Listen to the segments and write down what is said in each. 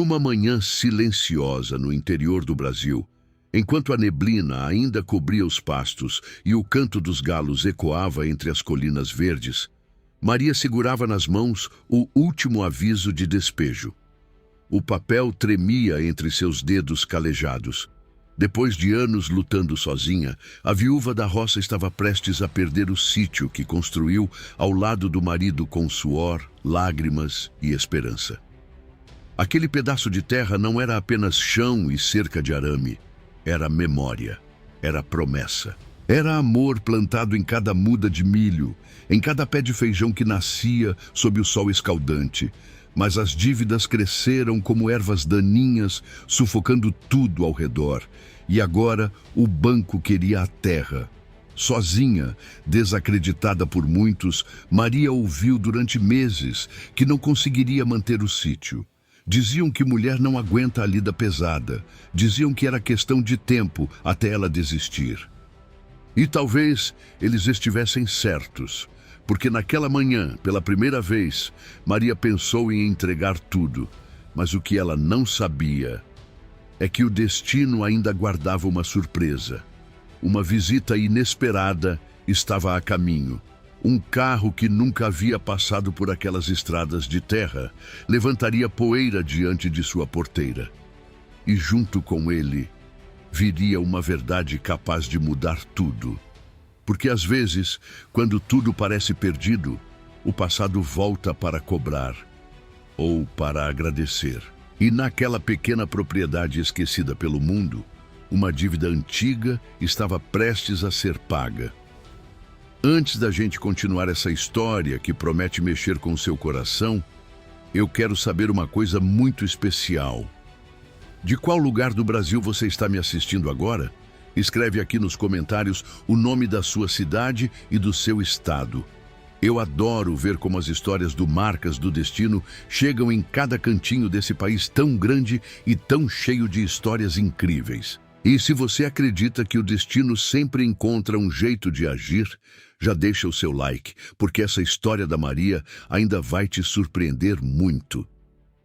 Numa manhã silenciosa no interior do Brasil, enquanto a neblina ainda cobria os pastos e o canto dos galos ecoava entre as colinas verdes, Maria segurava nas mãos o último aviso de despejo. O papel tremia entre seus dedos calejados. Depois de anos lutando sozinha, a viúva da roça estava prestes a perder o sítio que construiu ao lado do marido com suor, lágrimas e esperança. Aquele pedaço de terra não era apenas chão e cerca de arame. Era memória, era promessa. Era amor plantado em cada muda de milho, em cada pé de feijão que nascia sob o sol escaldante. Mas as dívidas cresceram como ervas daninhas, sufocando tudo ao redor. E agora o banco queria a terra. Sozinha, desacreditada por muitos, Maria ouviu durante meses que não conseguiria manter o sítio. Diziam que mulher não aguenta a lida pesada. Diziam que era questão de tempo até ela desistir. E talvez eles estivessem certos, porque naquela manhã, pela primeira vez, Maria pensou em entregar tudo. Mas o que ela não sabia é que o destino ainda guardava uma surpresa. Uma visita inesperada estava a caminho. Um carro que nunca havia passado por aquelas estradas de terra levantaria poeira diante de sua porteira. E junto com ele, viria uma verdade capaz de mudar tudo. Porque às vezes, quando tudo parece perdido, o passado volta para cobrar ou para agradecer. E naquela pequena propriedade esquecida pelo mundo, uma dívida antiga estava prestes a ser paga. Antes da gente continuar essa história que promete mexer com seu coração, eu quero saber uma coisa muito especial. De qual lugar do Brasil você está me assistindo agora? Escreve aqui nos comentários o nome da sua cidade e do seu estado. Eu adoro ver como as histórias do Marcas do Destino chegam em cada cantinho desse país tão grande e tão cheio de histórias incríveis. E se você acredita que o destino sempre encontra um jeito de agir, já deixa o seu like, porque essa história da Maria ainda vai te surpreender muito.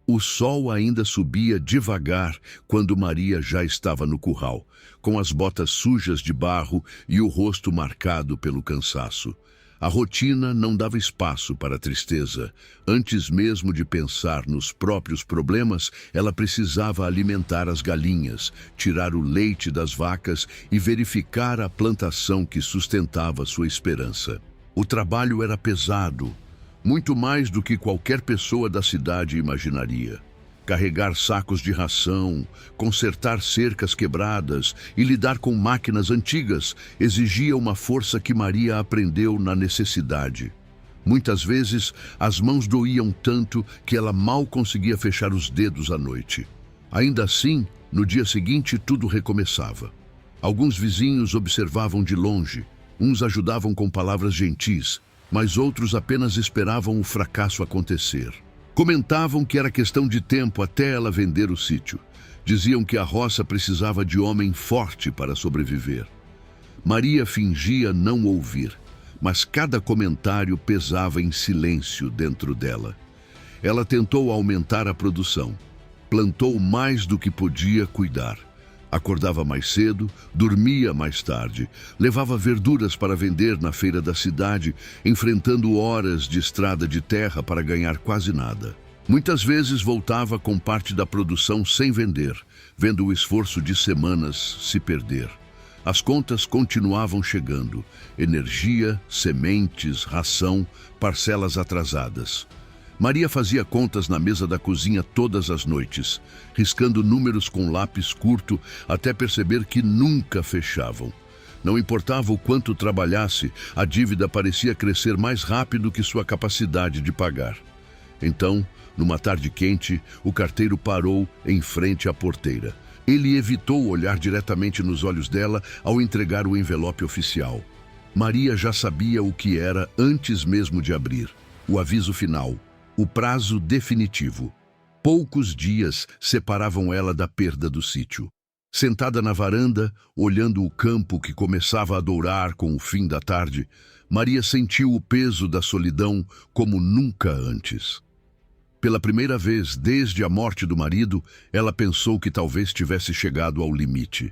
O sol ainda subia devagar quando Maria já estava no curral, com as botas sujas de barro e o rosto marcado pelo cansaço. A rotina não dava espaço para a tristeza. Antes mesmo de pensar nos próprios problemas, ela precisava alimentar as galinhas, tirar o leite das vacas e verificar a plantação que sustentava sua esperança. O trabalho era pesado, muito mais do que qualquer pessoa da cidade imaginaria. Carregar sacos de ração, consertar cercas quebradas e lidar com máquinas antigas exigia uma força que Maria aprendeu na necessidade. Muitas vezes, as mãos doíam tanto que ela mal conseguia fechar os dedos à noite. Ainda assim, no dia seguinte, tudo recomeçava. Alguns vizinhos observavam de longe, uns ajudavam com palavras gentis, mas outros apenas esperavam o fracasso acontecer. Comentavam que era questão de tempo até ela vender o sítio. Diziam que a roça precisava de homem forte para sobreviver. Maria fingia não ouvir, mas cada comentário pesava em silêncio dentro dela. Ela tentou aumentar a produção. Plantou mais do que podia cuidar. Acordava mais cedo, dormia mais tarde, levava verduras para vender na feira da cidade, enfrentando horas de estrada de terra para ganhar quase nada. Muitas vezes voltava com parte da produção sem vender, vendo o esforço de semanas se perder. As contas continuavam chegando: energia, sementes, ração, parcelas atrasadas. Maria fazia contas na mesa da cozinha todas as noites, riscando números com lápis curto até perceber que nunca fechavam. Não importava o quanto trabalhasse, a dívida parecia crescer mais rápido que sua capacidade de pagar. Então, numa tarde quente, o carteiro parou em frente à porteira. Ele evitou olhar diretamente nos olhos dela ao entregar o envelope oficial. Maria já sabia o que era antes mesmo de abrir. O aviso final. O prazo definitivo. Poucos dias separavam ela da perda do sítio. Sentada na varanda, olhando o campo que começava a dourar com o fim da tarde, Maria sentiu o peso da solidão como nunca antes. Pela primeira vez desde a morte do marido, ela pensou que talvez tivesse chegado ao limite.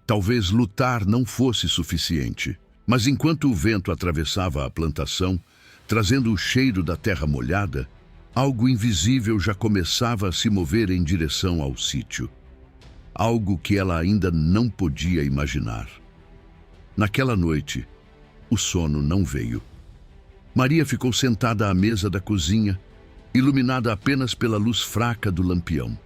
Talvez lutar não fosse suficiente. Mas enquanto o vento atravessava a plantação, trazendo o cheiro da terra molhada, algo invisível já começava a se mover em direção ao sítio. Algo que ela ainda não podia imaginar. Naquela noite, o sono não veio. Maria ficou sentada à mesa da cozinha, iluminada apenas pela luz fraca do lampião.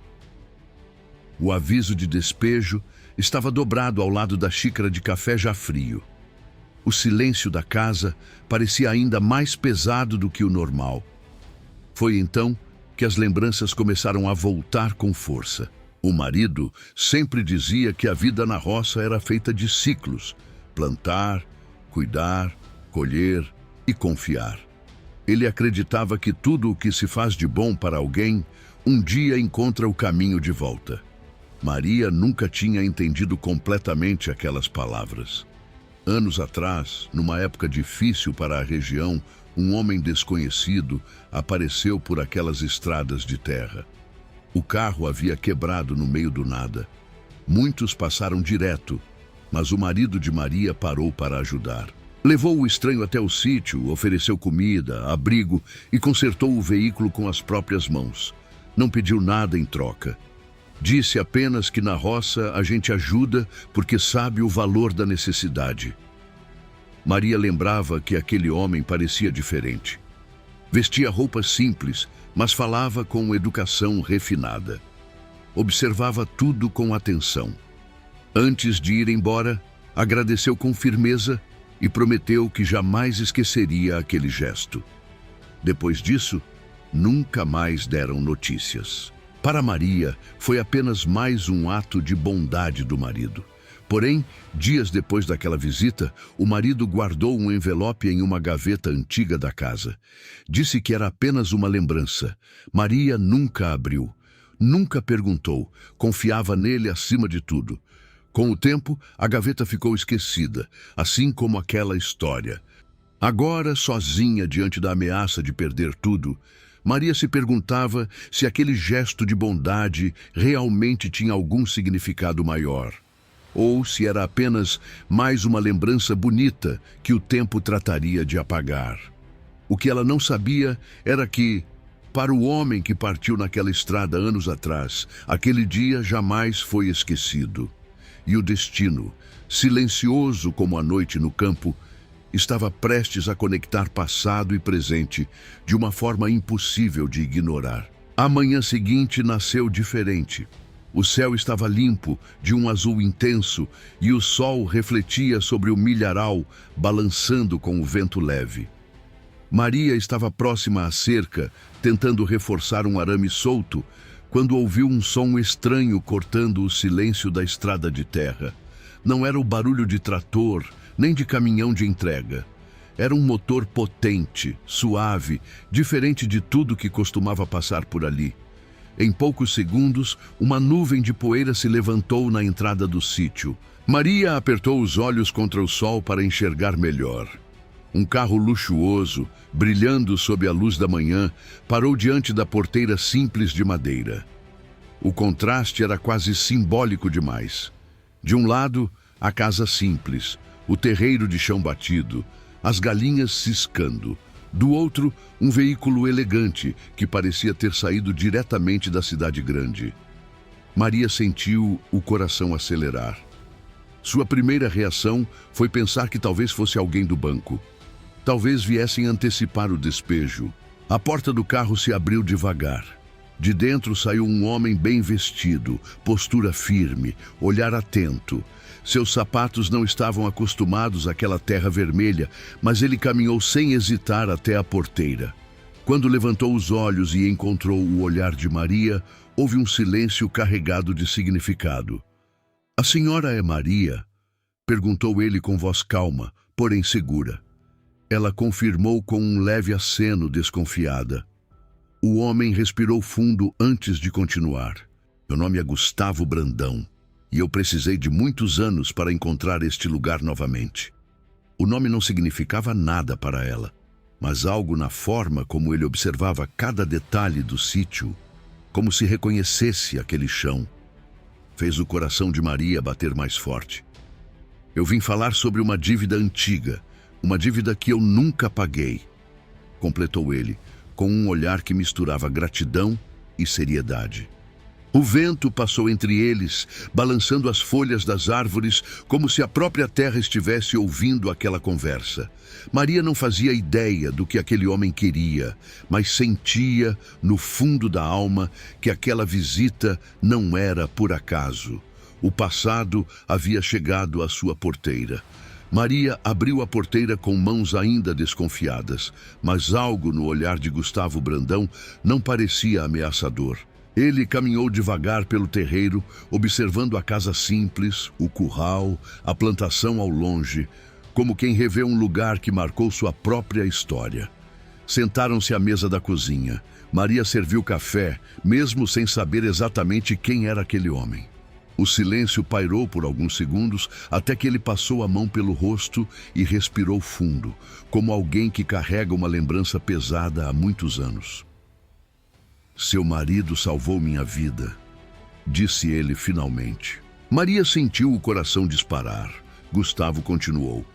O aviso de despejo estava dobrado ao lado da xícara de café já frio. O silêncio da casa parecia ainda mais pesado do que o normal. Foi então que as lembranças começaram a voltar com força. O marido sempre dizia que a vida na roça era feita de ciclos: plantar, cuidar, colher e confiar. Ele acreditava que tudo o que se faz de bom para alguém, um dia encontra o caminho de volta. Maria nunca tinha entendido completamente aquelas palavras. Anos atrás, numa época difícil para a região, um homem desconhecido apareceu por aquelas estradas de terra. O carro havia quebrado no meio do nada. Muitos passaram direto, mas o marido de Maria parou para ajudar. Levou o estranho até o sítio, ofereceu comida, abrigo e consertou o veículo com as próprias mãos. Não pediu nada em troca. Disse apenas que na roça a gente ajuda porque sabe o valor da necessidade. Maria lembrava que aquele homem parecia diferente. Vestia roupas simples, mas falava com educação refinada. Observava tudo com atenção. Antes de ir embora, agradeceu com firmeza e prometeu que jamais esqueceria aquele gesto. Depois disso, nunca mais deram notícias. Para Maria, foi apenas mais um ato de bondade do marido. Porém, dias depois daquela visita, o marido guardou um envelope em uma gaveta antiga da casa. Disse que era apenas uma lembrança. Maria nunca abriu, nunca perguntou, confiava nele acima de tudo. Com o tempo, a gaveta ficou esquecida, assim como aquela história. Agora, sozinha diante da ameaça de perder tudo, Maria se perguntava se aquele gesto de bondade realmente tinha algum significado maior, ou se era apenas mais uma lembrança bonita que o tempo trataria de apagar. O que ela não sabia era que, para o homem que partiu naquela estrada anos atrás, aquele dia jamais foi esquecido. E o destino, silencioso como a noite no campo, estava prestes a conectar passado e presente de uma forma impossível de ignorar. A manhã seguinte nasceu diferente. O céu estava limpo, de um azul intenso, e o sol refletia sobre o milharal, balançando com o vento leve. Maria estava próxima à cerca, tentando reforçar um arame solto, quando ouviu um som estranho cortando o silêncio da estrada de terra. Não era o barulho de trator, nem de caminhão de entrega. Era um motor potente, suave, diferente de tudo que costumava passar por ali. Em poucos segundos, uma nuvem de poeira se levantou na entrada do sítio. Maria apertou os olhos contra o sol para enxergar melhor. Um carro luxuoso, brilhando sob a luz da manhã, parou diante da porteira simples de madeira. O contraste era quase simbólico demais. De um lado, a casa simples, o terreiro de chão batido, as galinhas ciscando. Do outro, um veículo elegante que parecia ter saído diretamente da cidade grande. Maria sentiu o coração acelerar. Sua primeira reação foi pensar que talvez fosse alguém do banco. Talvez viessem antecipar o despejo. A porta do carro se abriu devagar. De dentro saiu um homem bem vestido, postura firme, olhar atento. Seus sapatos não estavam acostumados àquela terra vermelha, mas ele caminhou sem hesitar até a porteira. Quando levantou os olhos e encontrou o olhar de Maria, houve um silêncio carregado de significado. "A senhora é Maria?" perguntou ele com voz calma, porém segura. Ela confirmou com um leve aceno, desconfiada. O homem respirou fundo antes de continuar. "Meu nome é Gustavo Brandão, e eu precisei de muitos anos para encontrar este lugar novamente." O nome não significava nada para ela. mas algo na forma como ele observava cada detalhe do sítio, como se reconhecesse aquele chão, fez o coração de Maria bater mais forte. Eu vim falar sobre uma dívida antiga, uma dívida que eu nunca paguei, completou ele, com um olhar que misturava gratidão e seriedade. O vento passou entre eles, balançando as folhas das árvores, como se a própria terra estivesse ouvindo aquela conversa. Maria não fazia ideia do que aquele homem queria, mas sentia, no fundo da alma, que aquela visita não era por acaso. O passado havia chegado à sua porteira. Maria abriu a porteira com mãos ainda desconfiadas, mas algo no olhar de Gustavo Brandão não parecia ameaçador. Ele caminhou devagar pelo terreiro, observando a casa simples, o curral, a plantação ao longe, como quem revê um lugar que marcou sua própria história. Sentaram-se à mesa da cozinha. Maria serviu café, mesmo sem saber exatamente quem era aquele homem. O silêncio pairou por alguns segundos, até que ele passou a mão pelo rosto e respirou fundo, como alguém que carrega uma lembrança pesada há muitos anos. Seu marido salvou minha vida, disse ele finalmente. Maria sentiu o coração disparar. Gustavo continuou.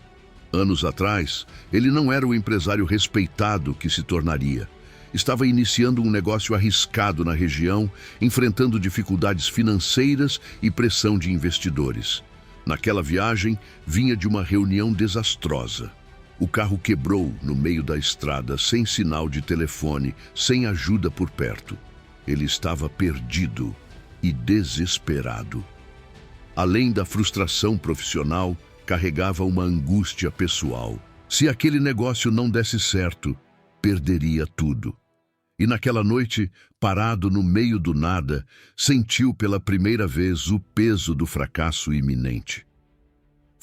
Anos atrás, ele não era o empresário respeitado que se tornaria. Estava iniciando um negócio arriscado na região, enfrentando dificuldades financeiras e pressão de investidores. Naquela viagem, vinha de uma reunião desastrosa. O carro quebrou no meio da estrada, sem sinal de telefone, sem ajuda por perto. Ele estava perdido e desesperado. Além da frustração profissional, carregava uma angústia pessoal. Se aquele negócio não desse certo, perderia tudo. E naquela noite, parado no meio do nada, sentiu pela primeira vez o peso do fracasso iminente.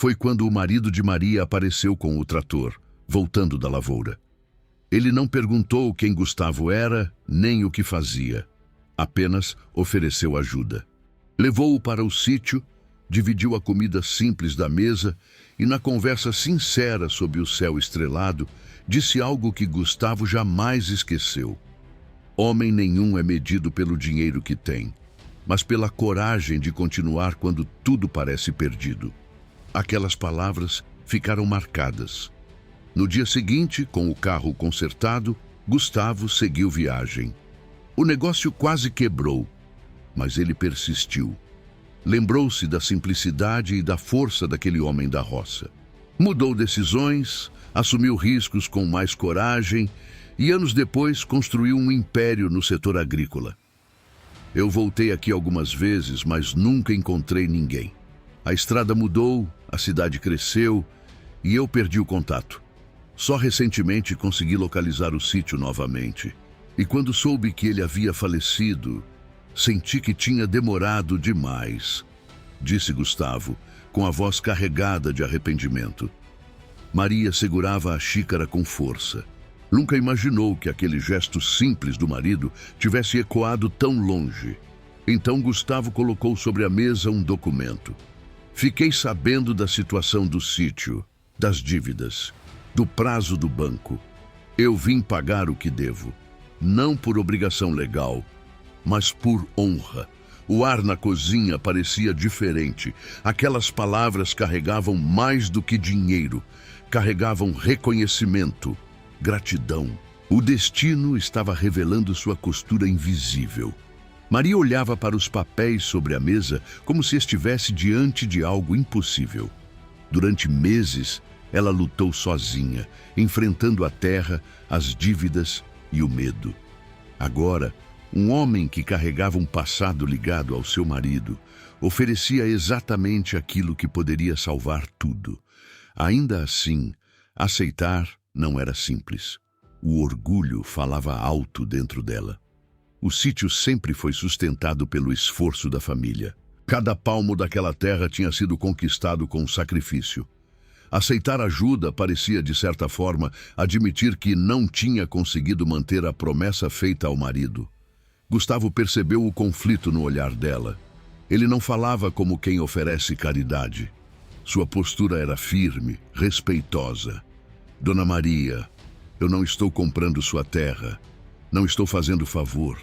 Foi quando o marido de Maria apareceu com o trator, voltando da lavoura. Ele não perguntou quem Gustavo era, nem o que fazia. Apenas ofereceu ajuda. Levou-o para o sítio, dividiu a comida simples da mesa e, na conversa sincera sob o céu estrelado, disse algo que Gustavo jamais esqueceu. Homem nenhum é medido pelo dinheiro que tem, mas pela coragem de continuar quando tudo parece perdido. Aquelas palavras ficaram marcadas. No dia seguinte, com o carro consertado, Gustavo seguiu viagem. O negócio quase quebrou, mas ele persistiu. Lembrou-se da simplicidade e da força daquele homem da roça. Mudou decisões, assumiu riscos com mais coragem e anos depois construiu um império no setor agrícola. Eu voltei aqui algumas vezes, mas nunca encontrei ninguém. A estrada mudou, a cidade cresceu e eu perdi o contato. Só recentemente consegui localizar o sítio novamente. E quando soube que ele havia falecido, senti que tinha demorado demais, disse Gustavo, com a voz carregada de arrependimento. Maria segurava a xícara com força. Nunca imaginou que aquele gesto simples do marido tivesse ecoado tão longe. Então Gustavo colocou sobre a mesa um documento. Fiquei sabendo da situação do sítio, das dívidas, do prazo do banco. Eu vim pagar o que devo, não por obrigação legal, mas por honra. O ar na cozinha parecia diferente. Aquelas palavras carregavam mais do que dinheiro, carregavam reconhecimento, gratidão. O destino estava revelando sua costura invisível. Maria olhava para os papéis sobre a mesa como se estivesse diante de algo impossível. Durante meses, ela lutou sozinha, enfrentando a terra, as dívidas e o medo. Agora, um homem que carregava um passado ligado ao seu marido oferecia exatamente aquilo que poderia salvar tudo. Ainda assim, aceitar não era simples. O orgulho falava alto dentro dela. O sítio sempre foi sustentado pelo esforço da família. Cada palmo daquela terra tinha sido conquistado com sacrifício. Aceitar ajuda parecia, de certa forma, admitir que não tinha conseguido manter a promessa feita ao marido. Gustavo percebeu o conflito no olhar dela. Ele não falava como quem oferece caridade. Sua postura era firme, respeitosa. Dona Maria, Eu não estou comprando sua terra. Não estou fazendo favor.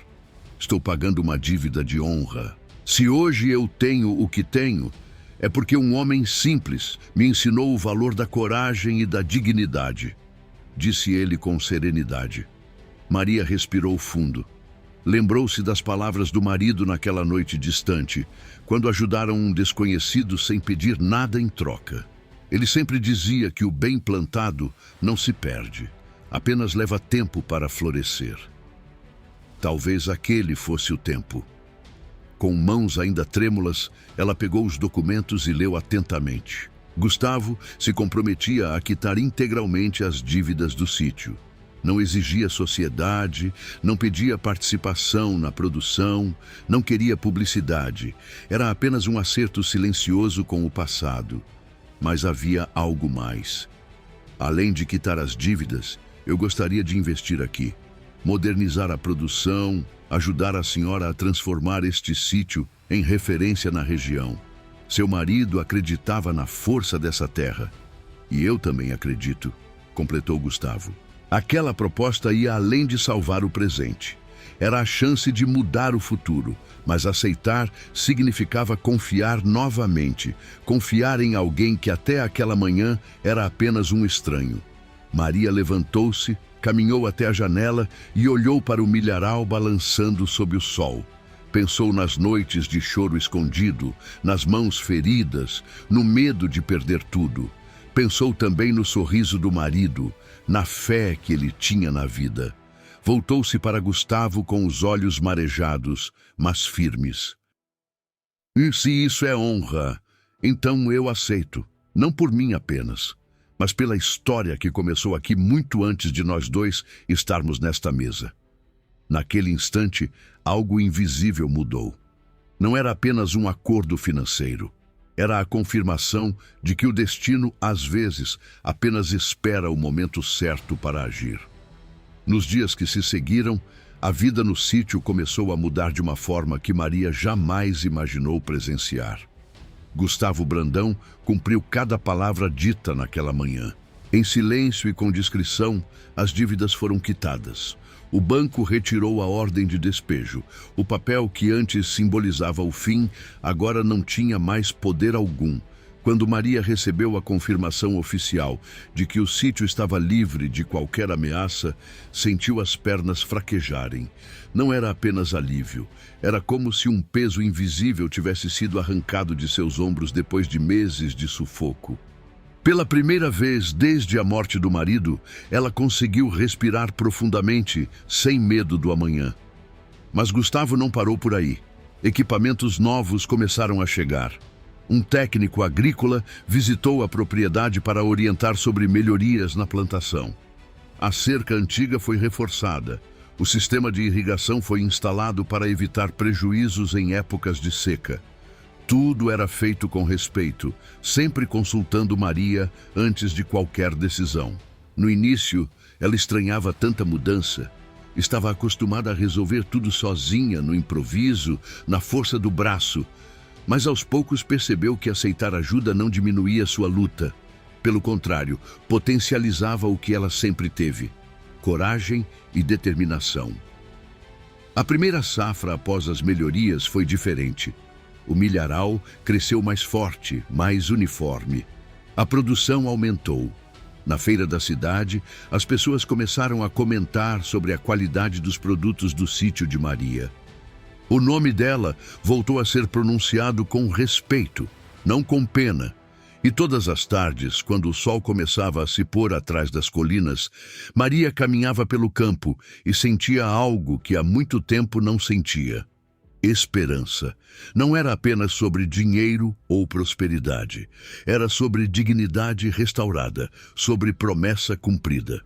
Estou pagando uma dívida de honra. Se hoje eu tenho o que tenho, é porque um homem simples me ensinou o valor da coragem e da dignidade, disse ele com serenidade. Maria respirou fundo. Lembrou-se das palavras do marido naquela noite distante, quando ajudaram um desconhecido sem pedir nada em troca. Ele sempre dizia que o bem plantado não se perde, apenas leva tempo para florescer. Talvez aquele fosse o tempo. Com mãos ainda trêmulas, ela pegou os documentos e leu atentamente. Gustavo se comprometia a quitar integralmente as dívidas do sítio. Não exigia sociedade, não pedia participação na produção, não queria publicidade. Era apenas um acerto silencioso com o passado. Mas havia algo mais. Além de quitar as dívidas, eu gostaria de investir aqui. Modernizar a produção, ajudar a senhora a transformar este sítio em referência na região. Seu marido acreditava na força dessa terra. E eu também acredito, completou Gustavo. Aquela proposta ia além de salvar o presente. Era a chance de mudar o futuro, mas aceitar significava confiar novamente, confiar em alguém que até aquela manhã era apenas um estranho. Maria levantou-se, caminhou até a janela e olhou para o milharal balançando sob o sol. Pensou nas noites de choro escondido, nas mãos feridas, no medo de perder tudo. Pensou também no sorriso do marido, na fé que ele tinha na vida. Voltou-se para Gustavo com os olhos marejados, mas firmes. E se isso é honra, então eu aceito, não por mim apenas, mas pela história que começou aqui muito antes de nós dois estarmos nesta mesa. Naquele instante, algo invisível mudou. Não era apenas um acordo financeiro. Era a confirmação de que o destino, às vezes, apenas espera o momento certo para agir. Nos dias que se seguiram, a vida no sítio começou a mudar de uma forma que Maria jamais imaginou presenciar. Gustavo Brandão cumpriu cada palavra dita naquela manhã. Em silêncio e com discrição, as dívidas foram quitadas. O banco retirou a ordem de despejo. O papel que antes simbolizava o fim, agora não tinha mais poder algum. Quando Maria recebeu a confirmação oficial de que o sítio estava livre de qualquer ameaça, sentiu as pernas fraquejarem. Não era apenas alívio, era como se um peso invisível tivesse sido arrancado de seus ombros depois de meses de sufoco. Pela primeira vez desde a morte do marido, ela conseguiu respirar profundamente, sem medo do amanhã. Mas Gustavo não parou por aí. Equipamentos novos começaram a chegar. Um técnico agrícola visitou a propriedade para orientar sobre melhorias na plantação. A cerca antiga foi reforçada. O sistema de irrigação foi instalado para evitar prejuízos em épocas de seca. Tudo era feito com respeito, sempre consultando Maria antes de qualquer decisão. No início, ela estranhava tanta mudança. Estava acostumada a resolver tudo sozinha, no improviso, na força do braço. Mas aos poucos percebeu que aceitar ajuda não diminuía sua luta. Pelo contrário, potencializava o que ela sempre teve: coragem e determinação. A primeira safra após as melhorias foi diferente. O milharal cresceu mais forte, mais uniforme. A produção aumentou. Na feira da cidade, as pessoas começaram a comentar sobre a qualidade dos produtos do sítio de Maria. O nome dela voltou a ser pronunciado com respeito, não com pena. E todas as tardes, quando o sol começava a se pôr atrás das colinas, Maria caminhava pelo campo e sentia algo que há muito tempo não sentia: esperança. Não era apenas sobre dinheiro ou prosperidade. Era sobre dignidade restaurada, sobre promessa cumprida.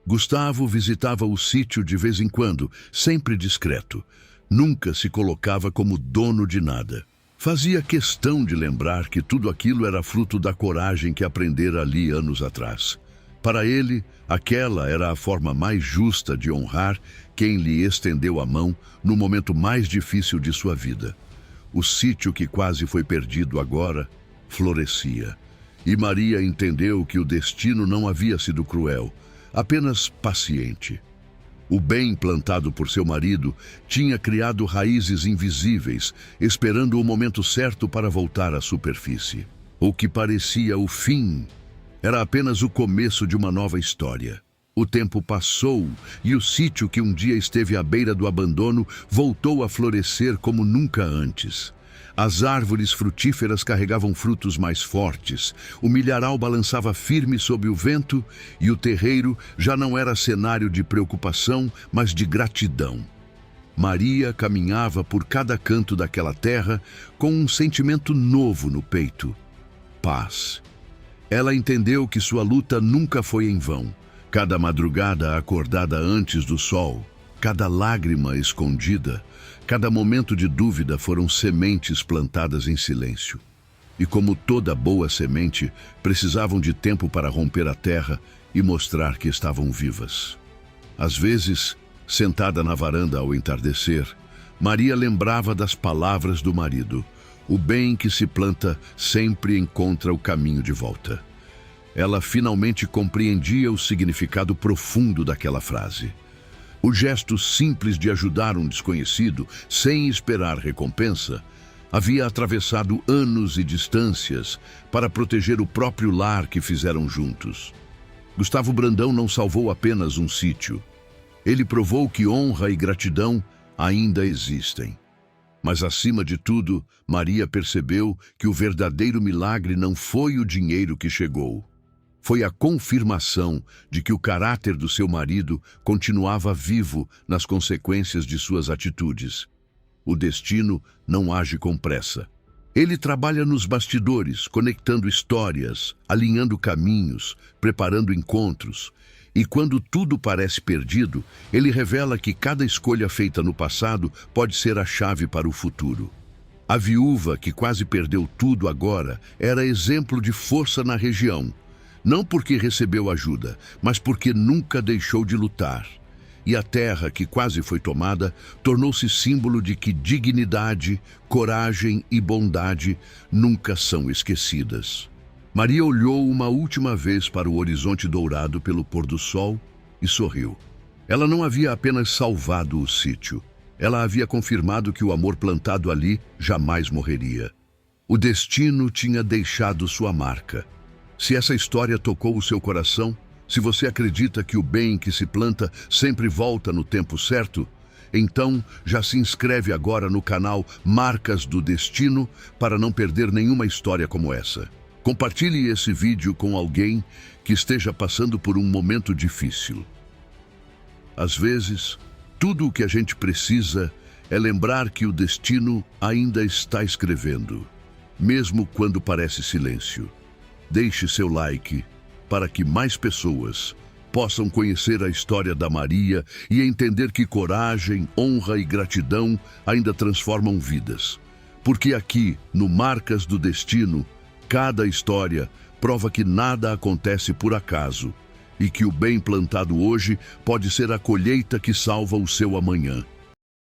Gustavo visitava o sítio de vez em quando, sempre discreto. Nunca se colocava como dono de nada. Fazia questão de lembrar que tudo aquilo era fruto da coragem que aprendera ali anos atrás. Para ele, aquela era a forma mais justa de honrar quem lhe estendeu a mão no momento mais difícil de sua vida. O sítio que quase foi perdido agora florescia. E Maria entendeu que o destino não havia sido cruel. apenas paciente. O bem plantado por seu marido tinha criado raízes invisíveis, esperando o momento certo para voltar à superfície. O que parecia o fim era apenas o começo de uma nova história. O tempo passou e o sítio que um dia esteve à beira do abandono voltou a florescer como nunca antes. As árvores frutíferas carregavam frutos mais fortes, o milharal balançava firme sob o vento e o terreiro já não era cenário de preocupação, mas de gratidão. Maria caminhava por cada canto daquela terra com um sentimento novo no peito: paz. Ela entendeu que sua luta nunca foi em vão. Cada madrugada acordada antes do sol, cada lágrima escondida, cada momento de dúvida foram sementes plantadas em silêncio. E como toda boa semente, precisavam de tempo para romper a terra e mostrar que estavam vivas. Às vezes, sentada na varanda ao entardecer, Maria lembrava das palavras do marido: o bem que se planta sempre encontra o caminho de volta. Ela finalmente compreendia o significado profundo daquela frase. O gesto simples de ajudar um desconhecido, sem esperar recompensa, havia atravessado anos e distâncias para proteger o próprio lar que fizeram juntos. Gustavo Brandão não salvou apenas um sítio. Ele provou que honra e gratidão ainda existem. Mas, acima de tudo, Maria percebeu que o verdadeiro milagre não foi o dinheiro que chegou. Foi a confirmação de que o caráter do seu marido continuava vivo nas consequências de suas atitudes. O destino não age com pressa. Ele trabalha nos bastidores, conectando histórias, alinhando caminhos, preparando encontros. E quando tudo parece perdido, ele revela que cada escolha feita no passado pode ser a chave para o futuro. A viúva, que quase perdeu tudo agora, era exemplo de força na região. Não porque recebeu ajuda, mas porque nunca deixou de lutar. E a terra, que quase foi tomada, tornou-se símbolo de que dignidade, coragem e bondade nunca são esquecidas. Maria olhou uma última vez para o horizonte dourado pelo pôr do sol e sorriu. Ela não havia apenas salvado o sítio. Ela havia confirmado que o amor plantado ali jamais morreria. O destino tinha deixado sua marca. Se essa história tocou o seu coração, se você acredita que o bem que se planta sempre volta no tempo certo, então já se inscreve agora no canal Marcas do Destino para não perder nenhuma história como essa. Compartilhe esse vídeo com alguém que esteja passando por um momento difícil. Às vezes, tudo o que a gente precisa é lembrar que o destino ainda está escrevendo, mesmo quando parece silêncio. Deixe seu like para que mais pessoas possam conhecer a história da Maria e entender que coragem, honra e gratidão ainda transformam vidas. Porque aqui, no Marcas do Destino, cada história prova que nada acontece por acaso e que o bem plantado hoje pode ser a colheita que salva o seu amanhã.